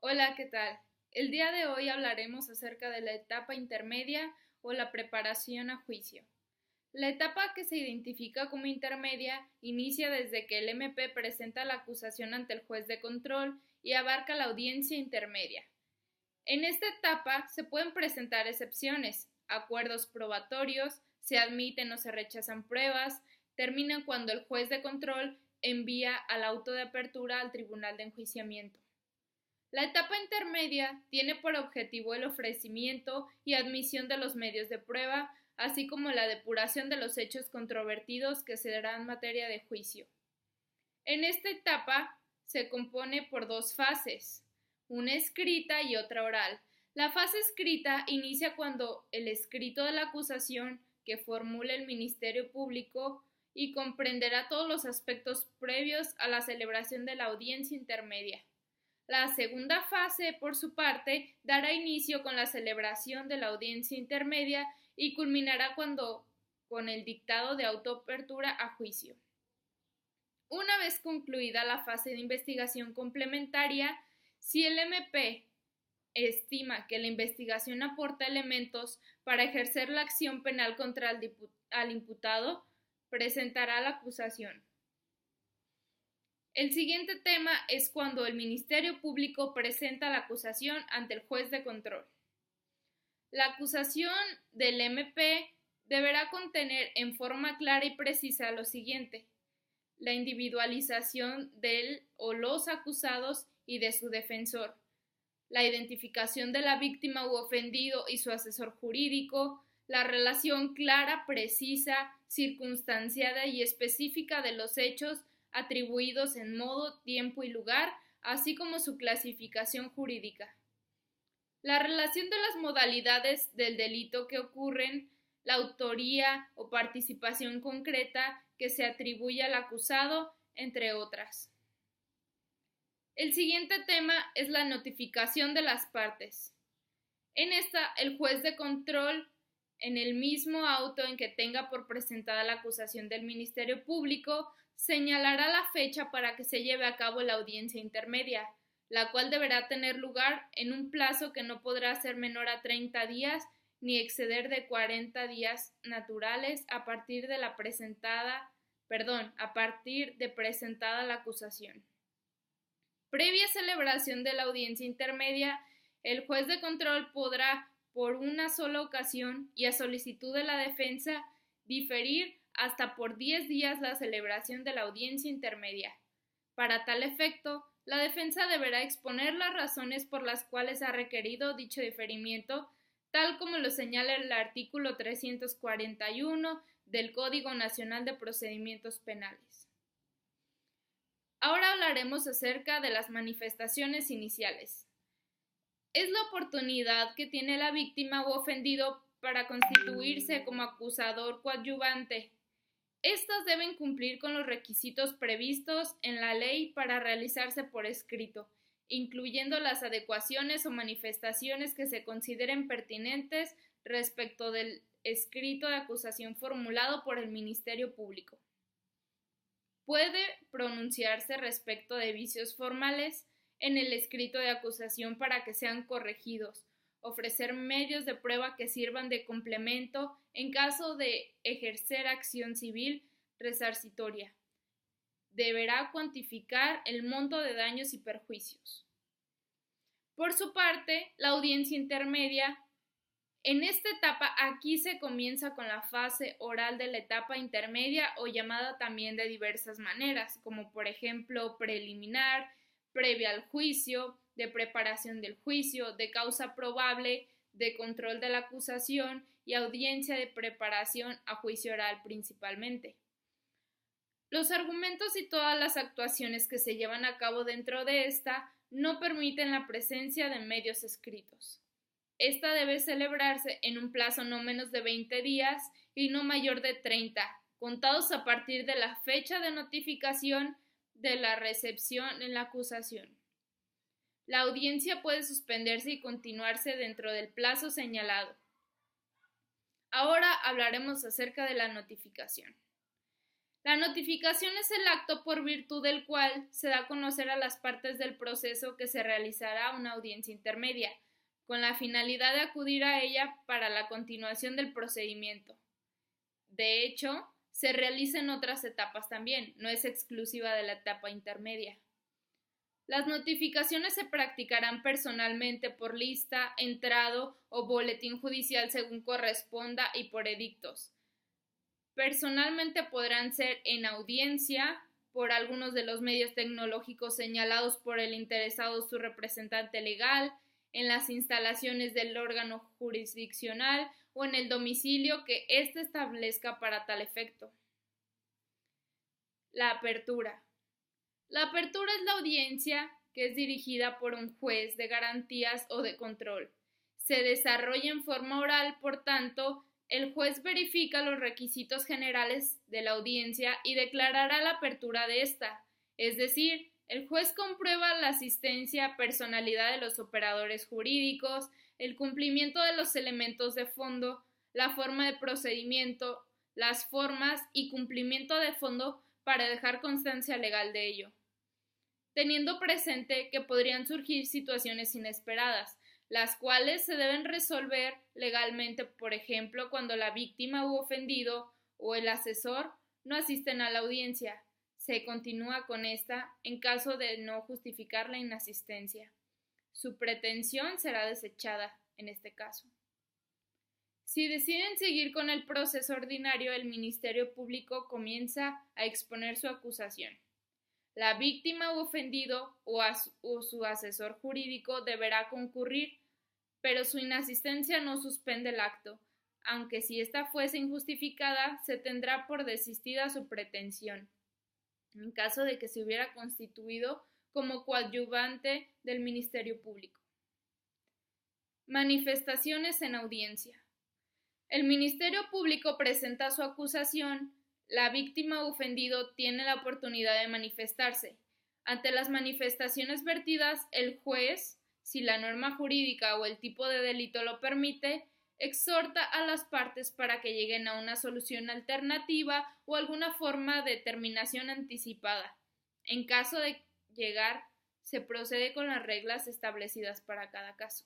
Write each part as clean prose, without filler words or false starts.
Hola, ¿qué tal? El día de hoy hablaremos acerca de la etapa intermedia o la preparación a juicio. La etapa que se identifica como intermedia inicia desde que el MP presenta la acusación ante el juez de control y abarca la audiencia intermedia. En esta etapa se pueden presentar excepciones, acuerdos probatorios, se admiten o se rechazan pruebas, terminan cuando el juez de control envía al auto de apertura al tribunal de enjuiciamiento. La etapa intermedia tiene por objetivo el ofrecimiento y admisión de los medios de prueba, así como la depuración de los hechos controvertidos que se darán materia de juicio. En esta etapa se compone por dos fases, una escrita y otra oral. La fase escrita inicia cuando el escrito de la acusación que formule el Ministerio Público y comprenderá todos los aspectos previos a la celebración de la audiencia intermedia. La segunda fase, por su parte, dará inicio con la celebración de la audiencia intermedia y culminará con el dictado de autoapertura a juicio. Una vez concluida la fase de investigación complementaria, si el MP estima que la investigación aporta elementos para ejercer la acción penal contra el imputado, presentará la acusación. El siguiente tema es cuando el Ministerio Público presenta la acusación ante el juez de control. La acusación del MP deberá contener en forma clara y precisa lo siguiente: la individualización del o los acusados y de su defensor, la identificación de la víctima u ofendido y su asesor jurídico, la relación clara, precisa, circunstanciada y específica de los hechos atribuidos en modo, tiempo y lugar, así como su clasificación jurídica. La relación de las modalidades del delito que ocurren, la autoría o participación concreta que se atribuye al acusado, entre otras. El siguiente tema es la notificación de las partes. En esta, el juez de control, en el mismo auto en que tenga por presentada la acusación del Ministerio Público, señalará la fecha para que se lleve a cabo la audiencia intermedia, la cual deberá tener lugar en un plazo que no podrá ser menor a 30 días ni exceder de 40 días naturales a partir de presentada la acusación. Previa celebración de la audiencia intermedia, el juez de control podrá, por una sola ocasión y a solicitud de la defensa, diferir hasta por 10 días la celebración de la audiencia intermedia. Para tal efecto, la defensa deberá exponer las razones por las cuales ha requerido dicho diferimiento, tal como lo señala el artículo 341 del Código Nacional de Procedimientos Penales. Ahora hablaremos acerca de las manifestaciones iniciales. Es la oportunidad que tiene la víctima u ofendido para constituirse como acusador coadyuvante. Estas deben cumplir con los requisitos previstos en la ley para realizarse por escrito, incluyendo las adecuaciones o manifestaciones que se consideren pertinentes respecto del escrito de acusación formulado por el Ministerio Público. Puede pronunciarse respecto de vicios formales en el escrito de acusación para que sean corregidos, ofrecer medios de prueba que sirvan de complemento en caso de ejercer acción civil resarcitoria. Deberá cuantificar el monto de daños y perjuicios. Por su parte, la audiencia intermedia. En esta etapa, aquí se comienza con la fase oral de la etapa intermedia o llamada también de diversas maneras, como por ejemplo preliminar, previa al juicio, de preparación del juicio, de causa probable, de control de la acusación y audiencia de preparación a juicio oral principalmente. Los argumentos y todas las actuaciones que se llevan a cabo dentro de esta no permiten la presencia de medios escritos. Esta debe celebrarse en un plazo no menos de 20 días y no mayor de 30, contados a partir de la fecha de notificación de la recepción en la acusación. La audiencia puede suspenderse y continuarse dentro del plazo señalado. Ahora hablaremos acerca de la notificación. La notificación es el acto por virtud del cual se da a conocer a las partes del proceso que se realizará una audiencia intermedia, con la finalidad de acudir a ella para la continuación del procedimiento. De hecho, se realiza en otras etapas también, no es exclusiva de la etapa intermedia. Las notificaciones se practicarán personalmente por lista, entrado o boletín judicial según corresponda y por edictos. Personalmente podrán ser en audiencia, por algunos de los medios tecnológicos señalados por el interesado o su representante legal, en las instalaciones del órgano jurisdiccional o en el domicilio que éste establezca para tal efecto. La apertura. La apertura es la audiencia que es dirigida por un juez de garantías o de control. Se desarrolla en forma oral, por tanto, el juez verifica los requisitos generales de la audiencia y declarará la apertura de esta, es decir, el juez comprueba la asistencia, personalidad de los operadores jurídicos, el cumplimiento de los elementos de fondo, la forma de procedimiento, las formas y cumplimiento de fondo para dejar constancia legal de ello, teniendo presente que podrían surgir situaciones inesperadas, las cuales se deben resolver legalmente, por ejemplo, cuando la víctima u ofendido o el asesor no asisten a la audiencia. Se continúa con esta en caso de no justificar la inasistencia. Su pretensión será desechada en este caso. Si deciden seguir con el proceso ordinario, el Ministerio Público comienza a exponer su acusación. La víctima u ofendido o su asesor jurídico deberá concurrir, pero su inasistencia no suspende el acto, aunque si ésta fuese injustificada, se tendrá por desistida su pretensión, en caso de que se hubiera constituido como coadyuvante del Ministerio Público. Manifestaciones en audiencia. El Ministerio Público presenta su acusación. La víctima o ofendido tiene la oportunidad de manifestarse. Ante las manifestaciones vertidas, el juez, si la norma jurídica o el tipo de delito lo permite, exhorta a las partes para que lleguen a una solución alternativa o alguna forma de terminación anticipada. En caso de llegar, se procede con las reglas establecidas para cada caso.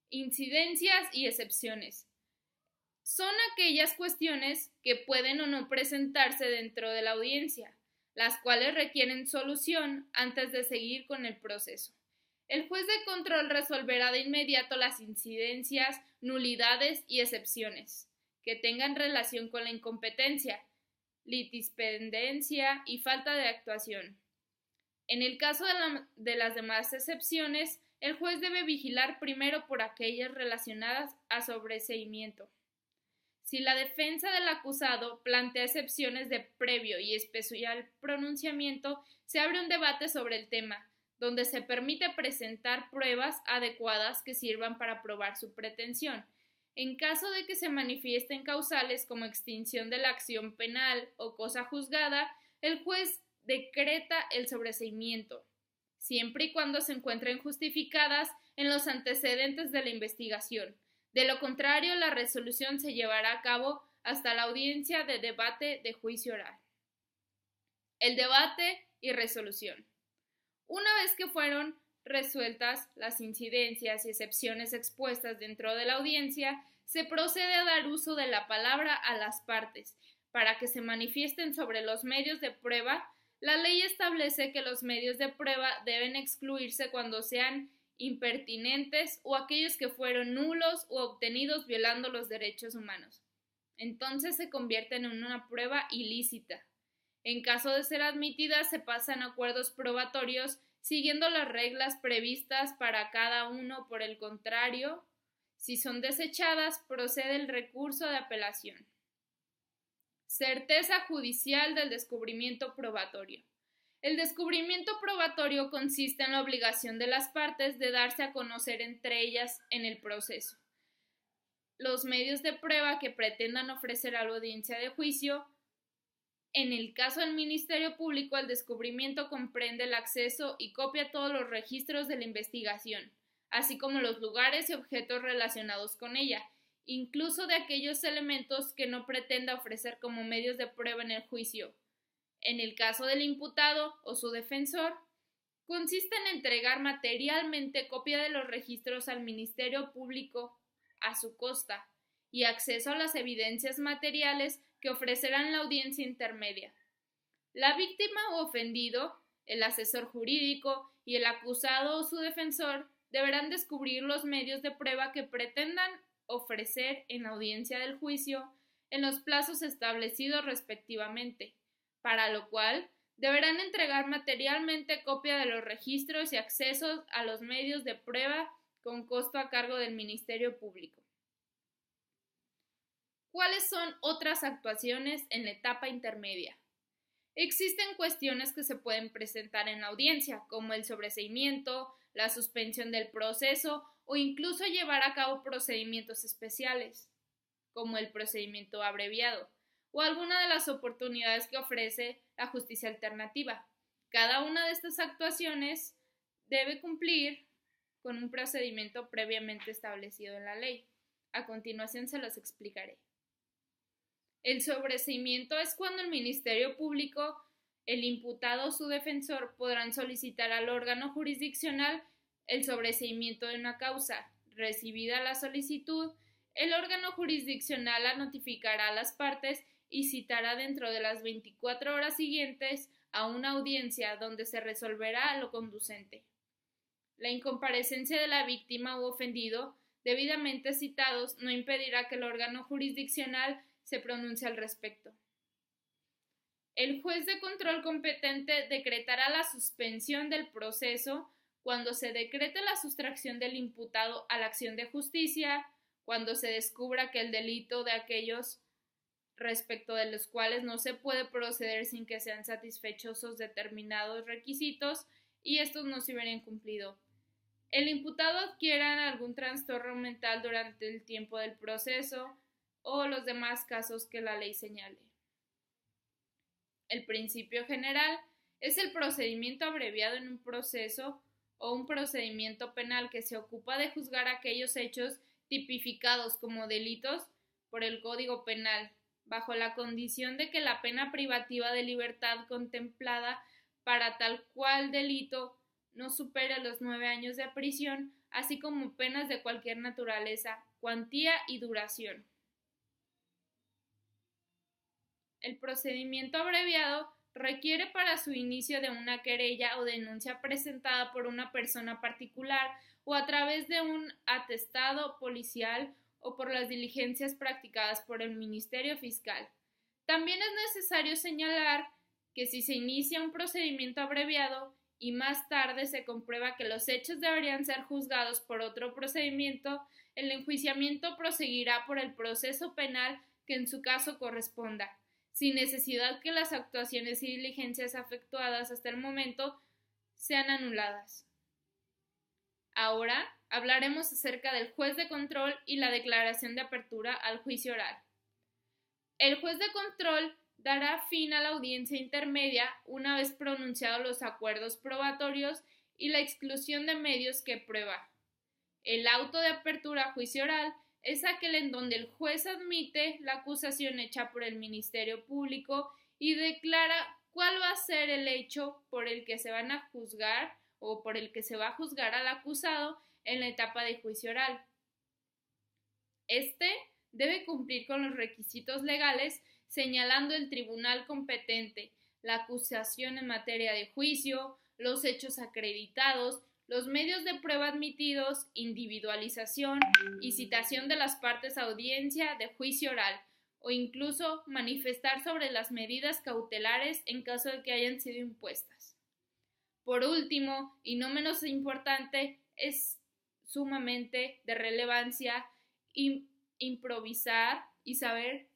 Incidencias y excepciones. Son aquellas cuestiones que pueden o no presentarse dentro de la audiencia, las cuales requieren solución antes de seguir con el proceso. El juez de control resolverá de inmediato las incidencias, nulidades y excepciones que tengan relación con la incompetencia, litispendencia y falta de actuación. En el caso de las demás excepciones, el juez debe vigilar primero por aquellas relacionadas a sobreseimiento. Si la defensa del acusado plantea excepciones de previo y especial pronunciamiento, se abre un debate sobre el tema, donde se permite presentar pruebas adecuadas que sirvan para probar su pretensión. En caso de que se manifiesten causales como extinción de la acción penal o cosa juzgada, el juez decreta el sobreseimiento, siempre y cuando se encuentren justificadas en los antecedentes de la investigación. De lo contrario, la resolución se llevará a cabo hasta la audiencia de debate de juicio oral. El debate y resolución. Una vez que fueron resueltas las incidencias y excepciones expuestas dentro de la audiencia, se procede a dar uso de la palabra a las partes para que se manifiesten sobre los medios de prueba. La ley establece que los medios de prueba deben excluirse cuando sean impertinentes o aquellos que fueron nulos o obtenidos violando los derechos humanos. Entonces se convierten en una prueba ilícita. En caso de ser admitidas, se pasan acuerdos probatorios siguiendo las reglas previstas para cada uno. Por el contrario, si son desechadas, procede el recurso de apelación. Certeza judicial del descubrimiento probatorio. El descubrimiento probatorio consiste en la obligación de las partes de darse a conocer entre ellas en el proceso. Los medios de prueba que pretendan ofrecer a la audiencia de juicio. En el caso del Ministerio Público, el descubrimiento comprende el acceso y copia de todos los registros de la investigación, así como los lugares y objetos relacionados con ella, incluso de aquellos elementos que no pretenda ofrecer como medios de prueba en el juicio. En el caso del imputado o su defensor, consiste en entregar materialmente copia de los registros al Ministerio Público a su costa y acceso a las evidencias materiales que ofrecerán la audiencia intermedia. La víctima o ofendido, el asesor jurídico y el acusado o su defensor deberán descubrir los medios de prueba que pretendan ofrecer en la audiencia del juicio en los plazos establecidos respectivamente, para lo cual deberán entregar materialmente copia de los registros y accesos a los medios de prueba con costo a cargo del Ministerio Público. ¿Cuáles son otras actuaciones en la etapa intermedia? Existen cuestiones que se pueden presentar en la audiencia, como el sobreseimiento, la suspensión del proceso o incluso llevar a cabo procedimientos especiales, como el procedimiento abreviado, o alguna de las oportunidades que ofrece la justicia alternativa. Cada una de estas actuaciones debe cumplir con un procedimiento previamente establecido en la ley. A continuación se los explicaré. El sobreseimiento es cuando el Ministerio Público, el imputado o su defensor podrán solicitar al órgano jurisdiccional el sobreseimiento de una causa. Recibida la solicitud, el órgano jurisdiccional la notificará a las partes y citará dentro de las 24 horas siguientes a una audiencia donde se resolverá lo conducente. La incomparecencia de la víctima u ofendido, debidamente citados, no impedirá que el órgano jurisdiccional se pronuncie al respecto. El juez de control competente decretará la suspensión del proceso cuando se decrete la sustracción del imputado a la acción de justicia, cuando se descubra que el delito de aquellos respecto de los cuales no se puede proceder sin que sean satisfechos determinados requisitos y estos no se hubieran cumplido. El imputado adquiera algún trastorno mental durante el tiempo del proceso o los demás casos que la ley señale. El principio general es el procedimiento abreviado en un proceso o un procedimiento penal que se ocupa de juzgar aquellos hechos tipificados como delitos por el Código Penal, bajo la condición de que la pena privativa de libertad contemplada para tal cual delito no supere los 9 años de prisión, así como penas de cualquier naturaleza, cuantía y duración. El procedimiento abreviado requiere para su inicio de una querella o denuncia presentada por una persona particular o a través de un atestado policial o por las diligencias practicadas por el Ministerio Fiscal. También es necesario señalar que si se inicia un procedimiento abreviado y más tarde se comprueba que los hechos deberían ser juzgados por otro procedimiento, el enjuiciamiento proseguirá por el proceso penal que en su caso corresponda, sin necesidad que las actuaciones y diligencias efectuadas hasta el momento sean anuladas. Ahora hablaremos acerca del juez de control y la declaración de apertura al juicio oral. El juez de control dará fin a la audiencia intermedia una vez pronunciados los acuerdos probatorios y la exclusión de medios que prueba. El auto de apertura a juicio oral es aquel en donde el juez admite la acusación hecha por el Ministerio Público y declara cuál va a ser el hecho por el que se van a juzgar o por el que se va a juzgar al acusado en la etapa de juicio oral. Este debe cumplir con los requisitos legales señalando el tribunal competente, la acusación en materia de juicio, los hechos acreditados, los medios de prueba admitidos, individualización y citación de las partes a audiencia de juicio oral, o incluso manifestar sobre las medidas cautelares en caso de que hayan sido impuestas. Por último, y no menos importante, es sumamente de relevancia improvisar y saber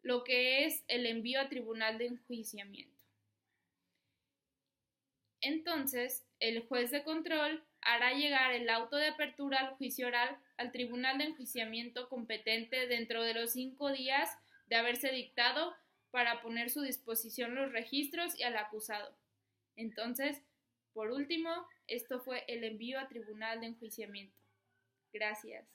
lo que es el envío a tribunal de enjuiciamiento. Entonces, el juez de control hará llegar el auto de apertura al juicio oral al tribunal de enjuiciamiento competente dentro de los 5 días de haberse dictado para poner a su disposición los registros y al acusado. Entonces, por último, esto fue el envío a tribunal de enjuiciamiento. Gracias.